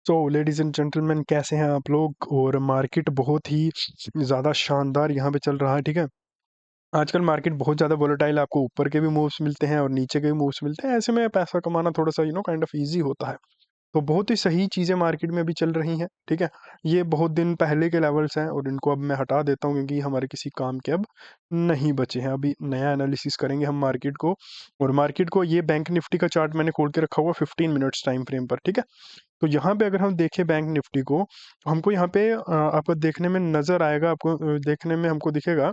So ladies and gentleman, कैसे हैं आप लोग। और मार्केट बहुत ही ज़्यादा शानदार यहाँ पे चल रहा है, ठीक है। आजकल मार्केट बहुत ज़्यादा वोलेटाइल, आपको ऊपर के भी मूव्स मिलते हैं और नीचे के भी मूव्स मिलते हैं। ऐसे में पैसा कमाना थोड़ा सा काइंड ऑफ ईजी होता है। तो बहुत ही सही चीज़ें मार्केट में अभी चल रही हैं, ठीक है। ये बहुत दिन पहले के लेवल्स हैं और इनको अब मैं हटा देता हूँ क्योंकि हमारे किसी काम के अब नहीं बचे हैं। अभी नया एनालिसिस करेंगे हम मार्केट को। और मार्केट को ये बैंक निफ्टी का चार्ट मैंने खोल के रखा हुआ 15 मिनट्स टाइम फ्रेम पर, ठीक है। तो यहाँ पे अगर हम देखें बैंक निफ्टी को, तो हमको यहाँ पे आपको देखने में नज़र आएगा, आपको देखने में हमको दिखेगा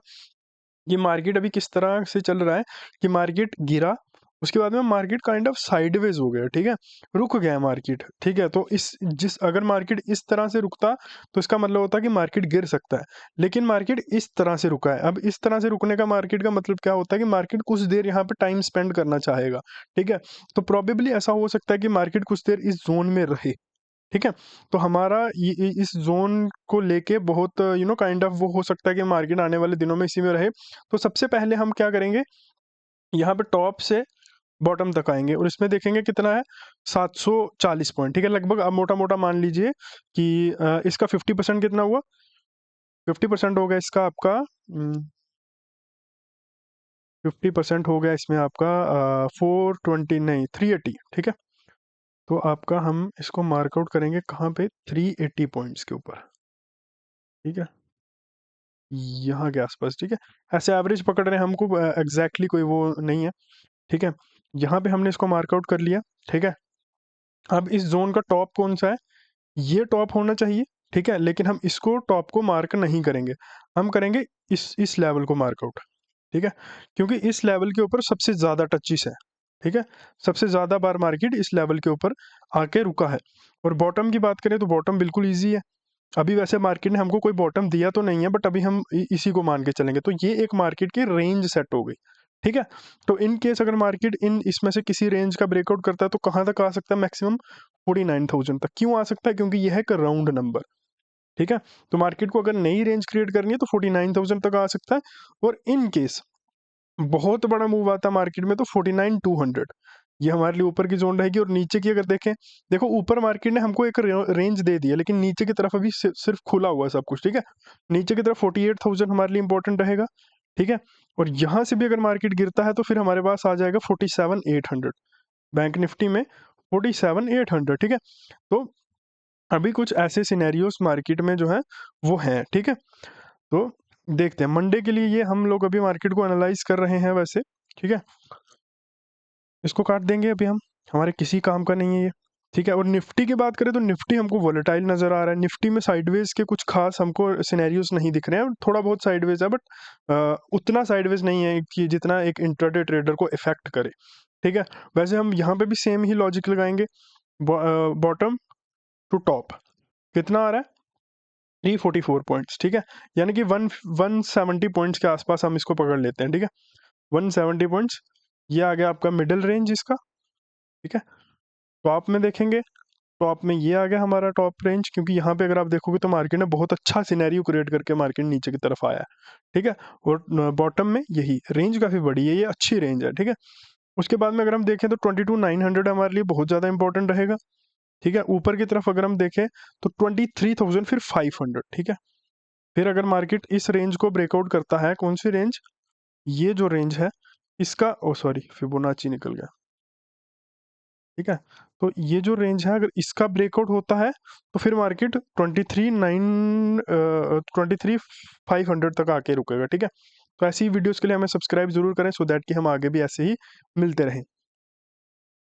ये मार्केट अभी किस तरह से चल रहा है कि मार्केट गिरा, उसके बाद में मार्केट काइंड ऑफ साइडवेज हो गया, ठीक है, रुक गया मार्केट, ठीक है। तो इस जिस अगर मार्केट इस तरह से रुकता तो इसका मतलब होता कि मार्केट गिर सकता है, लेकिन मार्केट इस तरह से रुका है। अब इस तरह से रुकने का मार्केट का मतलब क्या होता है कि मार्केट कुछ देर यहाँ पे टाइम स्पेंड करना चाहेगा, ठीक है। तो प्रोबेबली ऐसा हो सकता है कि मार्केट कुछ देर इस जोन में रहे, ठीक है। तो हमारा इस जोन को लेके बहुत काइंड ऑफ वो हो सकता है कि मार्केट आने वाले दिनों में इसी में रहे। तो सबसे पहले हम क्या करेंगे, यहाँ पे टॉप से बॉटम तक आएंगे और इसमें देखेंगे कितना है, 740 पॉइंट, ठीक है। लगभग आप मोटा मोटा मान लीजिए कि इसका 50% कितना हुआ, 50% हो गया इसका आपका 50% हो गया इसमें आपका 420 नहीं 380, ठीक है। तो आपका हम इसको मार्कआउट करेंगे कहाँ पे, 380 पॉइंट्स के ऊपर, ठीक है, यहाँ के आसपास, ठीक है। ऐसे एवरेज पकड़ रहे हैं हमको, एग्जैक्टली कोई वो नहीं है, ठीक है। यहाँ पे हमने इसको मार्कआउट कर लिया, ठीक है। अब इस जोन का टॉप कौन सा है, ये टॉप होना चाहिए, ठीक है। लेकिन हम इसको टॉप को मार्क नहीं करेंगे, हम करेंगे इस लेवल को मार्कआउट, ठीक है। क्योंकि इस लेवल के ऊपर सबसे ज़्यादा टचिस है, ठीक है। सबसे ज़्यादा बार मार्केट इस लेवल के ऊपर आके रुका है। और बॉटम की बात करें तो बॉटम बिल्कुल ईजी है। अभी वैसे मार्केट ने हमको कोई बॉटम दिया तो नहीं है, बट अभी हम इसी को मान के चलेंगे। तो ये एक मार्केट की रेंज सेट हो गई, ठीक है। तो इन केस अगर मार्केट इन इसमें से किसी रेंज का ब्रेकआउट करता है तो कहाँ तक आ सकता है, मैक्सिमम 49,000 तक। क्यों आ सकता है, क्योंकि यह है एक राउंड नंबर, ठीक है। तो मार्केट को अगर नई रेंज क्रिएट करनी है तो 49,000 तक आ सकता है। और इन केस बहुत बड़ा मूव आता है मार्केट में तो 49,200, ये हमारे लिए ऊपर की जोन रहेगी। और नीचे की अगर देखें, देखो ऊपर मार्केट ने हमको एक रेंज दे दी है, लेकिन नीचे की तरफ अभी सिर्फ खुला हुआ है सब कुछ, ठीक है। नीचे की तरफ 48,000 हमारे लिए इंपॉर्टेंट रहेगा, ठीक है। और यहाँ से भी अगर मार्केट गिरता है तो फिर हमारे पास आ जाएगा 47,800, बैंक निफ्टी में 47,800, ठीक है। तो अभी कुछ ऐसे सिनेरियोस मार्केट में जो है वो हैं, ठीक है। तो देखते हैं मंडे के लिए, ये हम लोग अभी मार्केट को एनालाइज कर रहे हैं वैसे, ठीक है। इसको काट देंगे अभी हम, हमारे किसी काम का नहीं है ये, ठीक है। और निफ्टी की बात करें तो निफ्टी हमको वोलेटाइल नज़र आ रहा है। निफ्टी में साइडवेज के कुछ खास हमको सिनेरियोस नहीं दिख रहे हैं, थोड़ा बहुत साइडवेज है, बट उतना साइडवेज नहीं है कि जितना एक इंट्राडे ट्रेडर को इफेक्ट करे, ठीक है। वैसे हम यहाँ पे भी सेम ही लॉजिक लगाएंगे, बॉटम टू टॉप कितना आ रहा है, 344 पॉइंट्स, ठीक है। यानी कि 170 पॉइंट्स के आसपास हम इसको पकड़ लेते हैं, ठीक है। 170 पॉइंट्स, ये आ गया आपका मिडिल रेंज इसका, ठीक है। टॉप में देखेंगे, टॉप में ये आ गया हमारा टॉप रेंज, क्योंकि यहाँ पे अगर आप देखोगे तो मार्केट ने बहुत अच्छा सिनेरियो क्रिएट करके मार्केट नीचे की तरफ आया है, ठीक है। और बॉटम में यही रेंज काफ़ी बड़ी है, ये अच्छी रेंज है, ठीक है। उसके बाद में अगर हम देखें तो 22,900 हमारे लिए बहुत ज़्यादा इंपॉर्टेंट रहेगा, ठीक है। ऊपर की तरफ अगर हम देखें तो 23,000 फिर 500, ठीक है। फिर अगर मार्केट इस रेंज को ब्रेकआउट करता है, कौन सी रेंज, ये जो रेंज है इसका, ओ सॉरी फिबोनाची निकल गया, ठीक है। तो ये जो रेंज है अगर इसका ब्रेकआउट होता है तो फिर मार्केट 23,500 तक आके रुकेगा, ठीक है। तो ऐसी वीडियोस के लिए हमें सब्सक्राइब जरूर करें, सो दैट कि हम आगे भी ऐसे ही मिलते रहें।